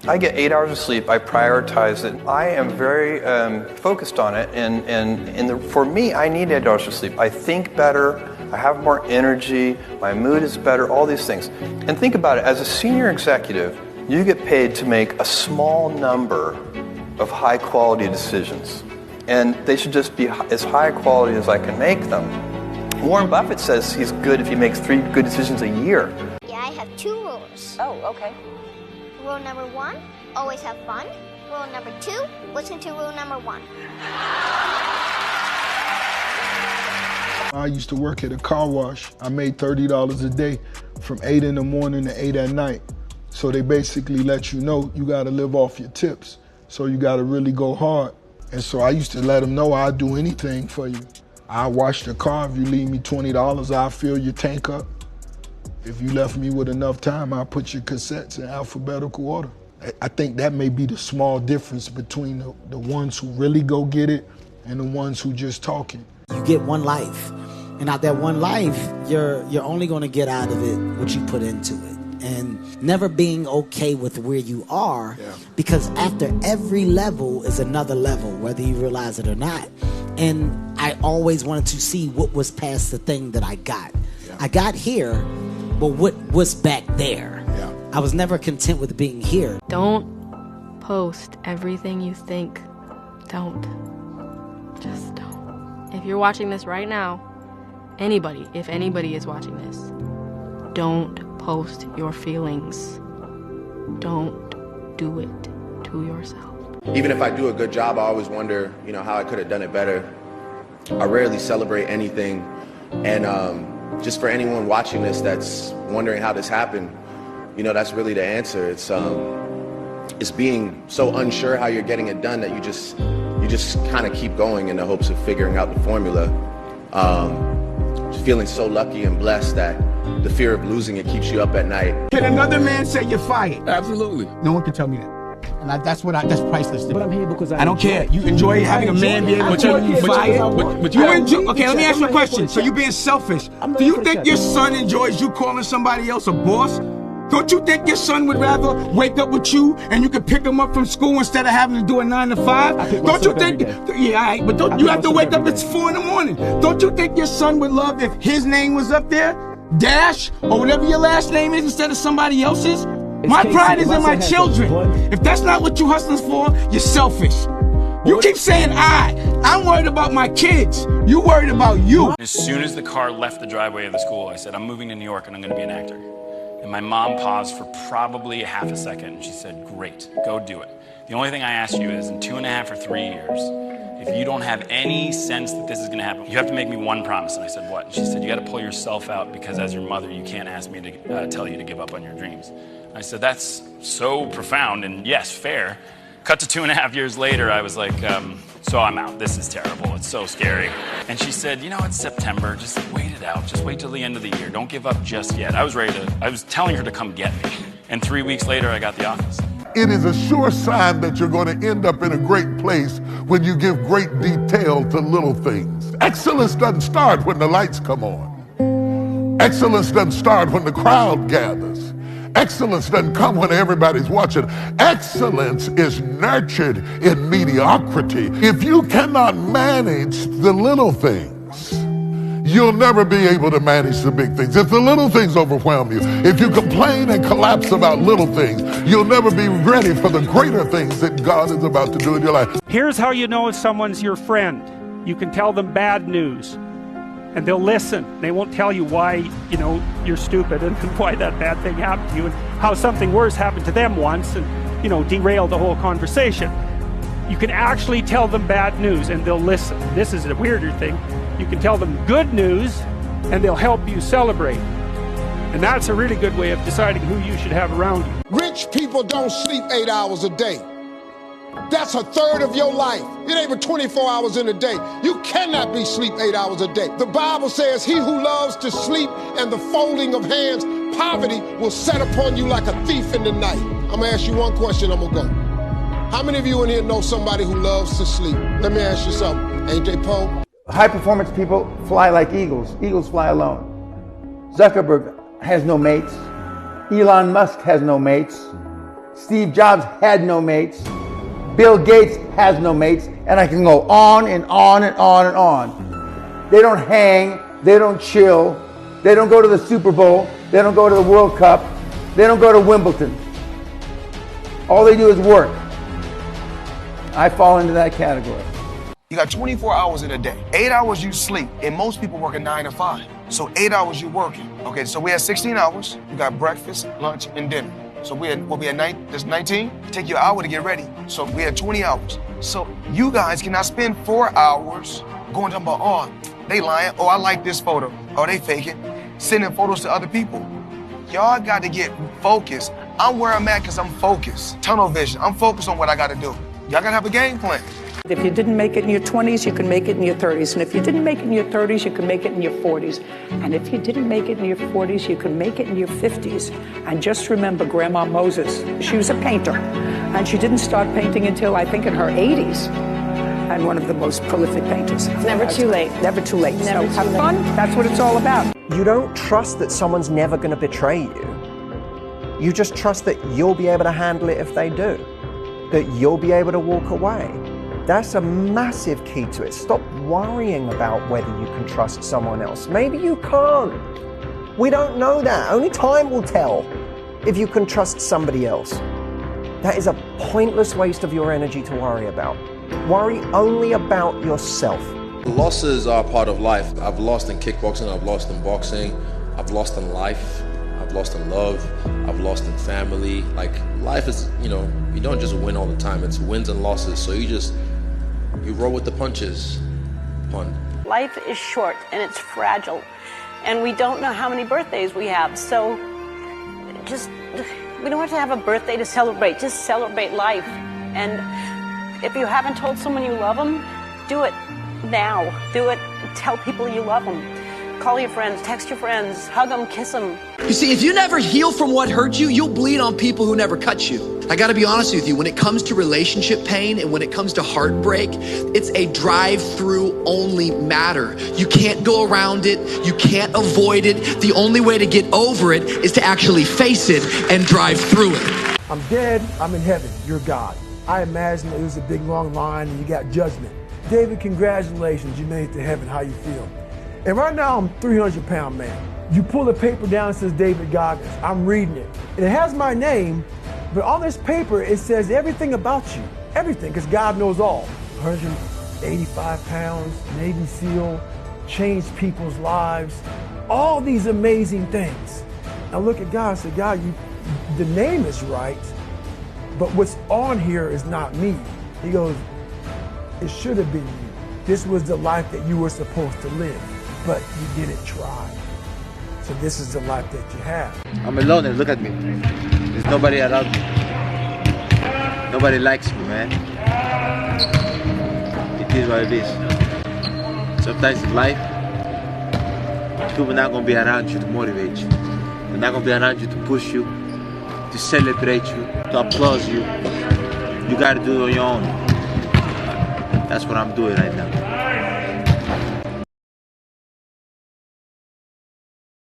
I get 8 hours of sleep. I prioritize it. I am very focused on it, and for me, I need 8 hours of sleep. I think better. I have more energy. My mood is better. All these things. And think about it. As a senior executive, you get paid to make a small number of high-quality decisions, and they should just be as high quality as I can make them. Warren Buffett says he's good if he makes 3 good decisions a year. Yeah, I have 2 rules. Oh, okay. Rule number 1, always have fun. Rule number 2, listen to rule number 1. I used to work at a car wash. I made $30 a day from 8 in the morning to 8 at night. So they basically let you know you gotta live off your tips. So you gotta really go hard. And so I used to let them know I'd do anything for you. I'll wash the car. If you leave me $20, I'll fill your tank up. If you left me with enough time, I'll put your cassettes in alphabetical order. I think that may be the small difference between the ones who really go get it and the ones who just talking. You get one life, and out that one life, you're only going to get out of it what you put into it. And never being okay with where you are, because after every level is another level, whether you realize it or not. And I always wanted to see what was past the thing that I got. I got here, but what was back there? I was never content with being here. Don't post everything you think. Don't. Just don't. If you're watching this right now, anybody, if anybody is watching this, don't post your feelings. Don't do it to yourself. Even if I do a good job, I always wonder, how I could have done it better. I rarely celebrate anything. And just for anyone watching this that's wondering how this happened, that's really the answer. It's being so unsure how you're getting it done that you just kind of keep going in the hopes of figuring out the formula. Just feeling so lucky and blessed that the fear of losing it keeps you up at night. Can another man say you're fired? Absolutely. No one can tell me that. And that's priceless to me. But I'm here because I don't care. You enjoy having a man be able to tell you fired? Okay, let me ask you a question. So you're being selfish. Do you think your son enjoys you calling somebody else a boss? Don't you think your son would rather wake up with you and you can pick him up from school instead of having to do a 9 to 5? Don't you think? Yeah, all right, but don't you have to wake up at 4 in the morning? Don't you think your son would love if his name was up there, Dash, or whatever your last name is, instead of somebody else's? My pride is in my children. If that's not what you hustling for, you're selfish. You keep saying I'm worried about my kids. You worried about you. As soon as the car left the driveway of the school, I said, I'm moving to New York and I'm going to be an actor. And my mom paused for probably a half a second, and she said, great, go do it. The only thing I ask you is, in 2.5 or 3 years, if you don't have any sense that this is gonna happen, you have to make me one promise. And I said, what? And she said, you gotta pull yourself out, because as your mother, you can't ask me to tell you to give up on your dreams. I said, that's so profound, and yes, fair. Cut to 2.5 years later, I was like, so I'm out. This is terrible. It's so scary. And she said, it's September. Just wait it out. Just wait till the end of the year. Don't give up just yet. I was telling her to come get me. And 3 weeks later, I got the office. It is a sure sign that you're going to end up in a great place when you give great detail to little things. Excellence doesn't start when the lights come on. Excellence doesn't start when the crowd gathers. Excellence doesn't come when everybody's watching. Excellence is nurtured in mediocrity. If you cannot manage the little things, you'll never be able to manage the big things. If the little things overwhelm you, if you complain and collapse about little things, you'll never be ready for the greater things that God is about to do in your life. Here's how you know if someone's your friend. You can tell them bad news, and they'll listen. They won't tell you why, you're stupid and why that bad thing happened to you and how something worse happened to them once and, derail the whole conversation. You can actually tell them bad news and they'll listen. This is a weirder thing. You can tell them good news and they'll help you celebrate. And that's a really good way of deciding who you should have around you. Rich people don't sleep 8 hours a day. That's a third of your life. It ain't but 24 hours in a day. You cannot be sleep 8 hours a day. The Bible says he who loves to sleep and the folding of hands, poverty will set upon you like a thief in the night. I'm gonna ask you one question, I'm gonna go. How many of you in here know somebody who loves to sleep? Let me ask you something. AJ Poe? High performance people fly like eagles. Eagles fly alone. Zuckerberg has no mates. Elon Musk has no mates. Steve Jobs had no mates. Bill Gates has no mates. And I can go on and on and on and on. They don't hang. They don't chill. They don't go to the Super Bowl. They don't go to the World Cup. They don't go to Wimbledon. All they do is work. I fall into that category. You got 24 hours in a day. 8 hours you sleep, and most people work a 9 to 5. So 8 hours you're working. Okay, so we had 16 hours. You got breakfast, lunch, and dinner. So we had 19? Take you an hour to get ready. So we had 20 hours. So you guys cannot spend 4 hours going talking about, oh, they lying. Oh, I like this photo. Oh, they faking. Sending photos to other people. Y'all got to get focused. I'm where I'm at because I'm focused. Tunnel vision. I'm focused on what I got to do. Y'all got to have a game plan. If you didn't make it in your 20s, you can make it in your 30s. And if you didn't make it in your 30s, you can make it in your 40s. And if you didn't make it in your 40s, you can make it in your 50s. And just remember Grandma Moses. She was a painter. And she didn't start painting until, I think, in her 80s. And one of the most prolific painters. It's never too late. Never too late. Never So have too late. fun. That's what it's all about. You don't trust that someone's never going to betray you. You just trust that you'll be able to handle it if they do. That you'll be able to walk away. That's a massive key to it. Stop worrying about whether you can trust someone else. Maybe you can't. We don't know that. Only time will tell if you can trust somebody else. That is a pointless waste of your energy to worry about. Worry only about yourself. Losses are part of life. I've lost in kickboxing, I've lost in boxing, I've lost in life, I've lost in love, I've lost in family. Like, life is, you don't just win all the time. It's wins and losses. So you roll with the punches. Pun. Life is short and it's fragile. And we don't know how many birthdays we have. So we don't have to have a birthday to celebrate. Just celebrate life. And if you haven't told someone you love them, do it now. Do it. Tell people you love them. Call your friends, text your friends, hug them, kiss them. You see, if you never heal from what hurt you, you'll bleed on people who never cut you. I gotta be honest with you, when it comes to relationship pain and when it comes to heartbreak, it's a drive-through only matter. You can't go around it, you can't avoid it. The only way to get over it is to actually face it and drive through it. I'm dead, I'm in heaven, you're God. I imagine it was a big long line and you got judgment. David, congratulations, you made it to heaven, how you feel? And right now I'm a 300-pound man. You pull the paper down, it says David Goggins. I'm reading it. And it has my name, but on this paper it says everything about you. Everything, because God knows all. 185 pounds, Navy SEAL, changed people's lives. All these amazing things. I look at God and say, God, the name is right, but what's on here is not me. He goes, it should have been you. This was the life that you were supposed to live, but you didn't try. So this is the life that you have. I'm alone and look at me. There's nobody around me. Nobody likes me, man. It is what it is. Sometimes in life, people are not going to be around you to motivate you. They're not going to be around you to push you, to celebrate you, to applaud you. You got to do it on your own. That's what I'm doing right now.